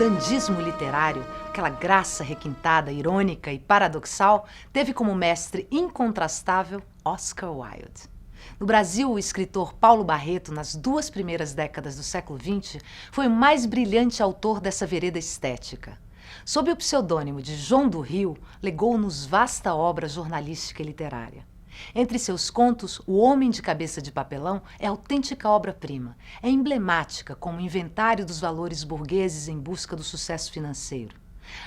dandismo literário, aquela graça requintada, irônica e paradoxal, teve como mestre incontrastável Oscar Wilde. No Brasil, o escritor Paulo Barreto, nas 2 primeiras décadas do século XX, foi o mais brilhante autor dessa vereda estética. Sob o pseudônimo de João do Rio, legou-nos vasta obra jornalística e literária. Entre seus contos, O Homem de Cabeça de Papelão é autêntica obra-prima. É emblemática como inventário dos valores burgueses em busca do sucesso financeiro.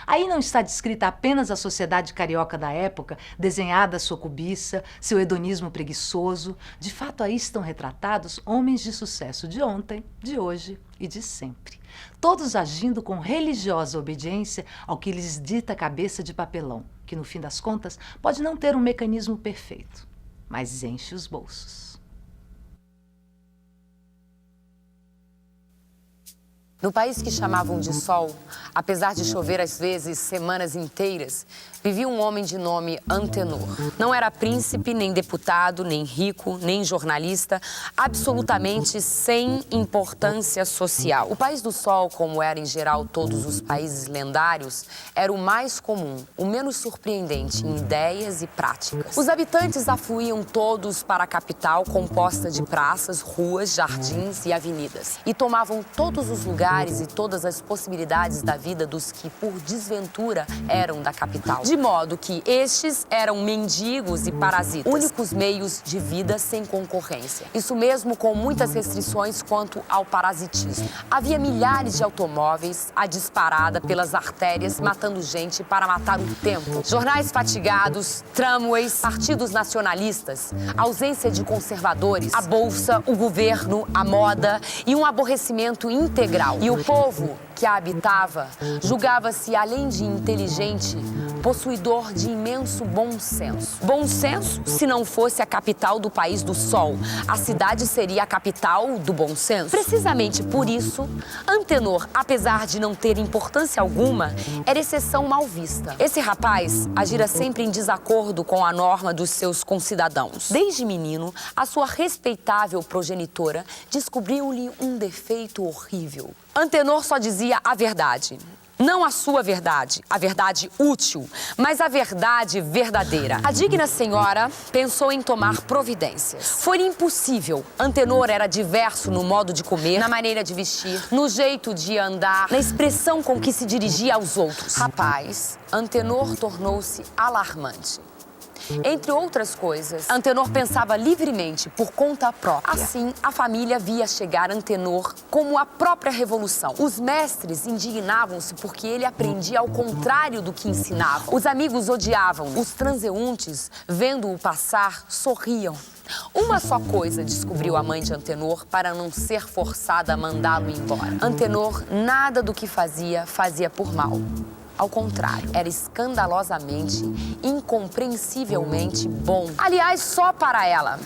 Aí não está descrita apenas a sociedade carioca da época, desenhada a sua cobiça, seu hedonismo preguiçoso. De fato, aí estão retratados homens de sucesso de ontem, de hoje e de sempre. Todos agindo com religiosa obediência ao que lhes dita a cabeça de papelão, que no fim das contas pode não ter um mecanismo perfeito, mas enche os bolsos. No país que chamavam de Sol, apesar de chover às vezes semanas inteiras, vivia um homem de nome Antenor. Não era príncipe, nem deputado, nem rico, nem jornalista, absolutamente sem importância social. O país do Sol, como era em geral todos os países lendários, era o mais comum, o menos surpreendente em ideias e práticas. Os habitantes afluíam todos para a capital, composta de praças, ruas, jardins e avenidas, e tomavam todos os lugares e todas as possibilidades da vida dos que, por desventura, eram da capital. De modo que estes eram mendigos e parasitas, únicos meios de vida sem concorrência. Isso mesmo, com muitas restrições quanto ao parasitismo. Havia milhares de automóveis à disparada pelas artérias, matando gente para matar o tempo. Jornais fatigados, tramways, partidos nacionalistas, ausência de conservadores, a bolsa, o governo, a moda e um aborrecimento integral. E o povo que a habitava julgava-se, além de inteligente, possuidor de imenso bom senso. Bom senso, se não fosse a capital do país do Sol, a cidade seria a capital do bom senso. Precisamente por isso, Antenor, apesar de não ter importância alguma, era exceção mal vista. Esse rapaz agira sempre em desacordo com a norma dos seus concidadãos. Desde menino, a sua respeitável progenitora descobriu-lhe um defeito horrível. Antenor só dizia a verdade. Não a sua verdade, a verdade útil, mas a verdade verdadeira. A digna senhora pensou em tomar providências. Foi impossível. Antenor era diverso no modo de comer, na maneira de vestir, no jeito de andar, na expressão com que se dirigia aos outros. Rapaz, Antenor tornou-se alarmante. Entre outras coisas, Antenor pensava livremente por conta própria. Assim, a família via chegar Antenor como a própria revolução. Os mestres indignavam-se porque ele aprendia ao contrário do que ensinava. Os amigos odiavam. Os transeuntes, vendo-o passar, sorriam. Uma só coisa descobriu a mãe de Antenor para não ser forçada a mandá-lo embora. Antenor, nada do que fazia por mal. Ao contrário, era escandalosamente, incompreensivelmente bom. Aliás, só para ela,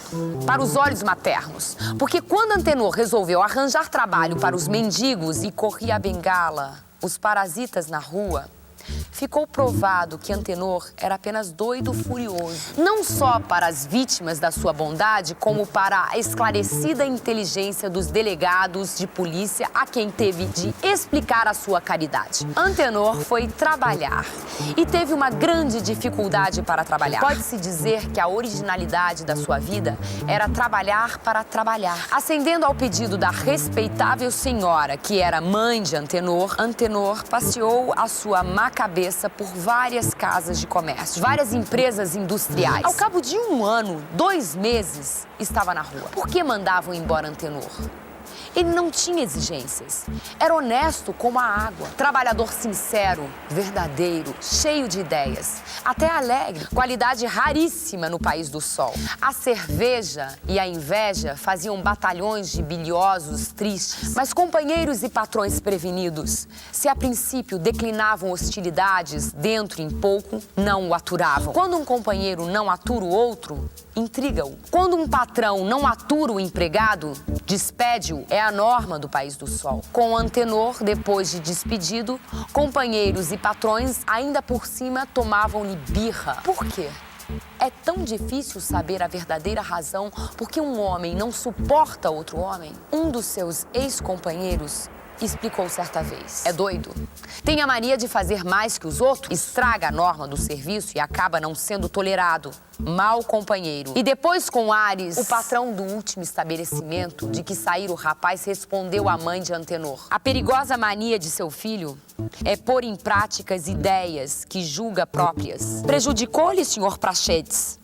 para os olhos maternos. Porque quando Antenor resolveu arranjar trabalho para os mendigos e corria a bengala, os parasitas na rua, ficou provado que Antenor era apenas doido furioso. Não só para as vítimas da sua bondade, como para a esclarecida inteligência dos delegados de polícia a quem teve de explicar a sua caridade. Antenor foi trabalhar e teve uma grande dificuldade para trabalhar. Pode-se dizer que a originalidade da sua vida era trabalhar para trabalhar. Ascendendo ao pedido da respeitável senhora, que era mãe de Antenor, Antenor passeou a sua má cabeça por várias casas de comércio, várias empresas industriais. Ao cabo de 1 ano, 2 meses, estava na rua. Por que mandavam embora Antenor? Ele não tinha exigências. Era honesto como a água. Trabalhador sincero, verdadeiro, cheio de ideias. Até alegre, qualidade raríssima no país do Sol. A cerveja e a inveja faziam batalhões de biliosos tristes. Mas companheiros e patrões prevenidos, se a princípio declinavam hostilidades, dentro em pouco não o aturavam. Quando um companheiro não atura o outro, intriga-o. Quando um patrão não atura o empregado, despede-o. É a norma do país do Sol. Com Antenor, depois de despedido, companheiros e patrões, ainda por cima, tomavam-lhe birra. Por quê? É tão difícil saber a verdadeira razão por que um homem não suporta outro homem? Um dos seus ex-companheiros explicou certa vez. É doido. Tem a mania de fazer mais que os outros, estraga a norma do serviço e acaba não sendo tolerado. Mau companheiro. E depois, com ares, o patrão do último estabelecimento de que saíra o rapaz respondeu à mãe de Antenor. A perigosa mania de seu filho é pôr em prática as ideias que julga próprias. Prejudicou-lhe, senhor Prachedes?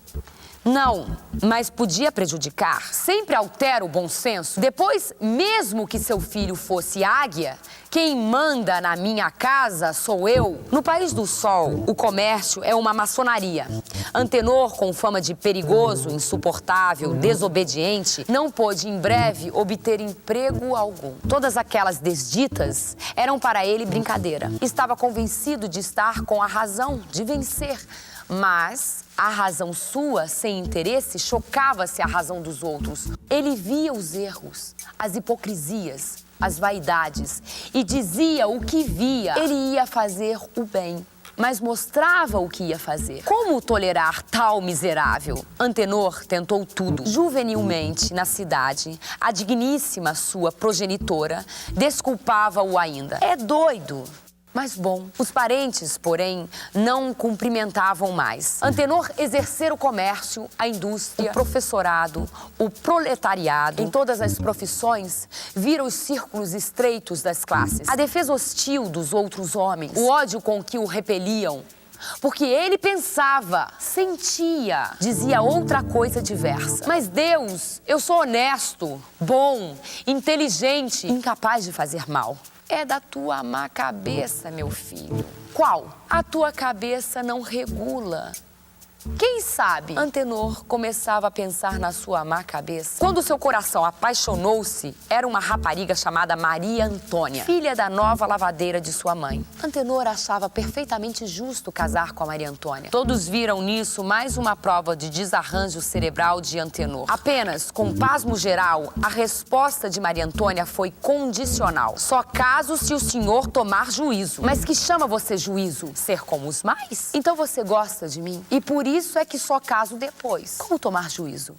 Não, mas podia prejudicar. Sempre altera o bom senso. Depois, mesmo que seu filho fosse águia, quem manda na minha casa sou eu. No País do Sol, o comércio é uma maçonaria. Antenor, com fama de perigoso, insuportável, desobediente, não pôde em breve obter emprego algum. Todas aquelas desditas eram para ele brincadeira. Estava convencido de estar com a razão, de vencer. Mas a razão sua, sem interesse, chocava-se à razão dos outros. Ele via os erros, as hipocrisias, as vaidades e dizia o que via. Ele ia fazer o bem, mas mostrava o que ia fazer. Como tolerar tal miserável? Antenor tentou tudo. Juvenilmente, na cidade, a digníssima sua progenitora desculpava-o ainda. É doido. Mas bom, os parentes, porém, não o cumprimentavam mais. Antenor exercera o comércio, a indústria, o professorado, o proletariado. Em todas as profissões, vira os círculos estreitos das classes. A defesa hostil dos outros homens, o ódio com que o repeliam. Porque ele pensava, sentia, dizia outra coisa diversa. Mas Deus, eu sou honesto, bom, inteligente, incapaz de fazer mal. É da tua má cabeça, meu filho. Qual? A tua cabeça não regula. Quem sabe? Antenor começava a pensar na sua má cabeça. Quando seu coração apaixonou-se, era uma rapariga chamada Maria Antônia, filha da nova lavadeira de sua mãe. Antenor achava perfeitamente justo casar com a Maria Antônia. Todos viram nisso mais uma prova de desarranjo cerebral de Antenor. Apenas, com pasmo geral, a resposta de Maria Antônia foi condicional. Só caso se o senhor tomar juízo. Mas que chama você juízo? Ser como os mais? Então você gosta de mim? E por isso é que só caso depois. Como tomar juízo?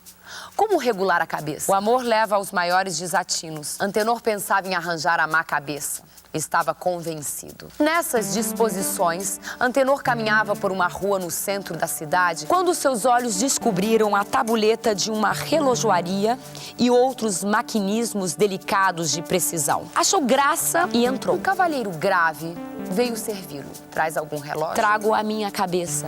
Como regular a cabeça? O amor leva aos maiores desatinos. Antenor pensava em arranjar a má cabeça. Estava convencido. Nessas disposições, Antenor caminhava por uma rua no centro da cidade quando seus olhos descobriram a tabuleta de uma relojoaria e outros maquinismos delicados de precisão. Achou graça e entrou. Um cavalheiro grave veio servi-lo. Traz algum relógio? Trago a minha cabeça.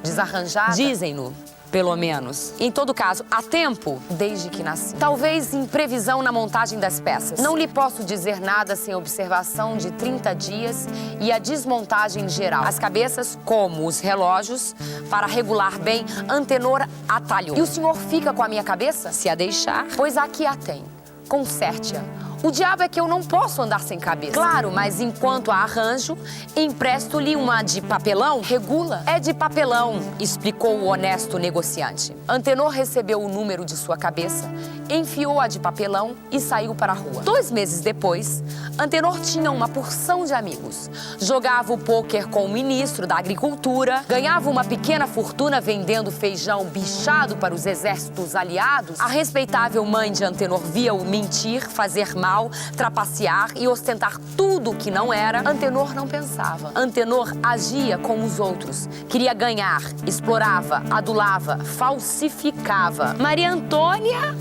Desarranjada? Dizem-no, pelo menos. Em todo caso, há tempo desde que nasci. Talvez em previsão na montagem das peças. Não lhe posso dizer nada sem observação de 30 dias e a desmontagem geral. As cabeças, como os relógios, para regular bem, Antenor atalhou. E o senhor fica com a minha cabeça? Se a deixar, pois aqui a tem. Conserte-a. O diabo é que eu não posso andar sem cabeça. Claro, mas enquanto a arranjo, empresto-lhe uma de papelão. Regula. É de papelão, explicou o honesto negociante. Antenor recebeu o número de sua cabeça, enfiou a de papelão e saiu para a rua. 2 meses depois, Antenor tinha uma porção de amigos. Jogava o pôquer com o ministro da Agricultura, ganhava uma pequena fortuna vendendo feijão bichado para os exércitos aliados. A respeitável mãe de Antenor via-o mentir, fazer mal, trapacear e ostentar tudo o que não era. Antenor não pensava. Antenor agia como os outros. Queria ganhar, explorava, adulava, falsificava. Maria Antônia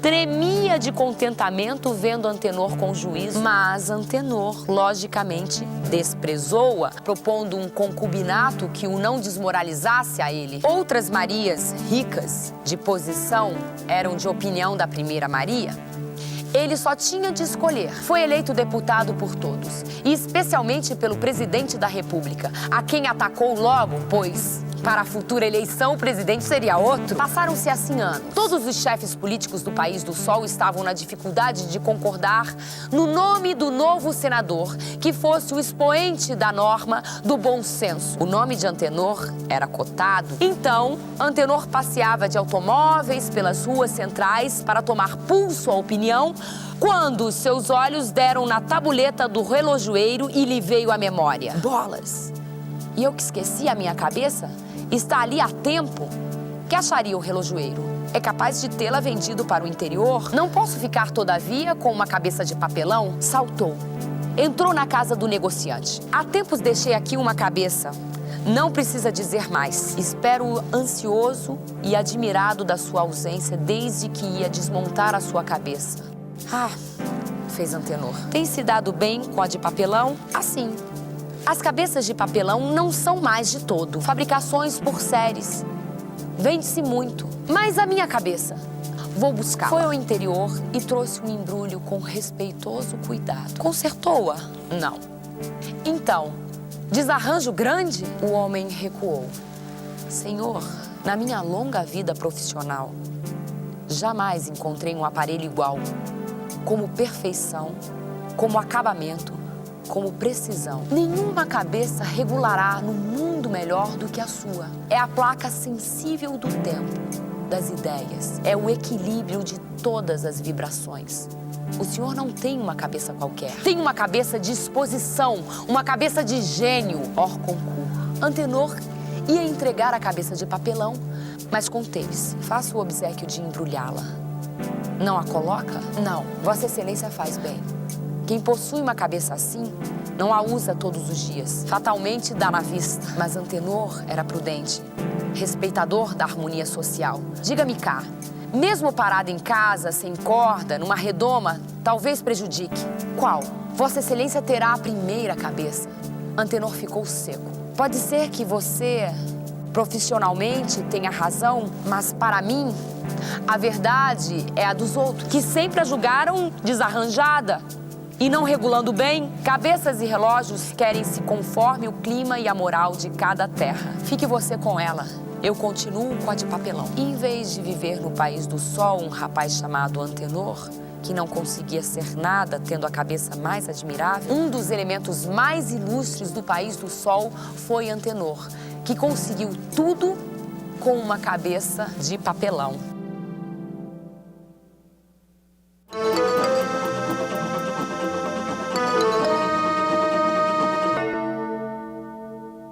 tremia de contentamento vendo Antenor com juízo, mas Antenor, logicamente, desprezou-a, propondo um concubinato que o não desmoralizasse a ele. Outras Marias, ricas, de posição, eram de opinião da primeira Maria. Ele só tinha de escolher. Foi eleito deputado por todos, e especialmente pelo presidente da República, a quem atacou logo, pois para a futura eleição o presidente seria outro. Passaram-se assim anos. Todos os chefes políticos do País do Sol estavam na dificuldade de concordar no nome do novo senador que fosse o expoente da norma do bom senso. O nome de Antenor era cotado. Então, Antenor passeava de automóveis pelas ruas centrais para tomar pulso à opinião, quando seus olhos deram na tabuleta do relojoeiro e lhe veio à memória. Bolas! E eu que esqueci a minha cabeça? Está ali há tempo Que acharia o relojoeiro? É capaz de tê-la vendido para o interior? Não posso ficar, todavia, com uma cabeça de papelão? Saltou. Entrou na casa do negociante. Há tempos deixei aqui uma cabeça. Não precisa dizer mais. Espero ansioso e admirado da sua ausência desde que ia desmontar a sua cabeça. Ah, fez Antenor. Tem se dado bem com a de papelão? Assim. As cabeças de papelão não são mais de todo. Fabricações por séries. Vende-se muito. Mas a minha cabeça? Vou buscar. Foi ao interior e trouxe um embrulho com respeitoso cuidado. Consertou-a? Não. Então, desarranjo grande? O homem recuou. Senhor, na minha longa vida profissional, jamais encontrei um aparelho igual. Como perfeição, como acabamento, como precisão. Nenhuma cabeça regulará no mundo melhor do que a sua. É a placa sensível do tempo, das ideias. É o equilíbrio de todas as vibrações. O senhor não tem uma cabeça qualquer. Tem uma cabeça de exposição, uma cabeça de gênio, hors concurso. Antenor ia entregar a cabeça de papelão, mas conteve-se. Faça o obséquio de embrulhá-la. Não a coloca? Não. Vossa Excelência faz bem. Quem possui uma cabeça assim, não a usa todos os dias. Fatalmente dá na vista. Mas Antenor era prudente, respeitador da harmonia social. Diga-me cá, mesmo parado em casa, sem corda, numa redoma, talvez prejudique. Qual? Vossa Excelência terá a primeira cabeça. Antenor ficou seco. Pode ser que você, profissionalmente, tenha razão, mas para mim, a verdade é a dos outros, que sempre a julgaram desarranjada. E não regulando bem, cabeças e relógios querem-se conforme o clima e a moral de cada terra. Fique você com ela. Eu continuo com a de papelão. E em vez de viver no país do sol um rapaz chamado Antenor, que não conseguia ser nada tendo a cabeça mais admirável, um dos elementos mais ilustres do país do sol foi Antenor, que conseguiu tudo com uma cabeça de papelão.